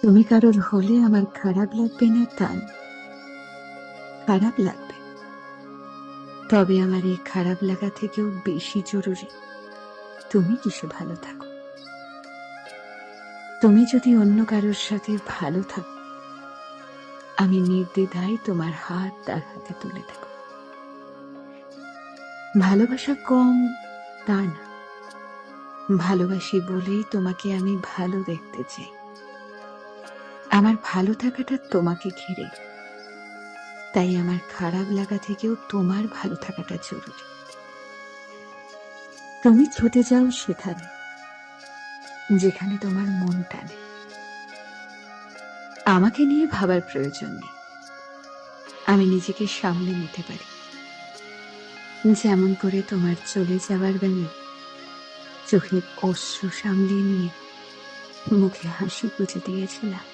তুমি কারোর হলে আমার খারাপ লাগবে না তা না, খারাপ লাগবে। তবে আমার এই খারাপ লাগা থেকেও বেশি জরুরি তুমি কিসে ভালো থাকো। তুমি যদি অন্য কারোর সাথে ভালো থাকো, আমি নির্দ্বিধায় তোমার হাত তার হাতে তুলে দেব। ভালোবাসা কম তা না, ভালোবাসি বলেই তোমাকে আমি ভালো দেখতে চাই। আমার ভালো থাকাটা তোমাকে ঘিরে, তাই আমার খারাপ লাগা থেকেও তোমার ভালো থাকাটা জরুরি। তুমি ছুটে যাও সেখানে যেখানে তোমার মন টানে। আমাকে নিয়ে ভাবার প্রয়োজন নেই, আমি নিজেকে সামলে নিতে পারি। যেমন করে তোমার চলে যাওয়ার বেলা চোখের অশ্রু সামলিয়ে নিয়ে মুখে হাসি গুজে দিয়েছিলাম।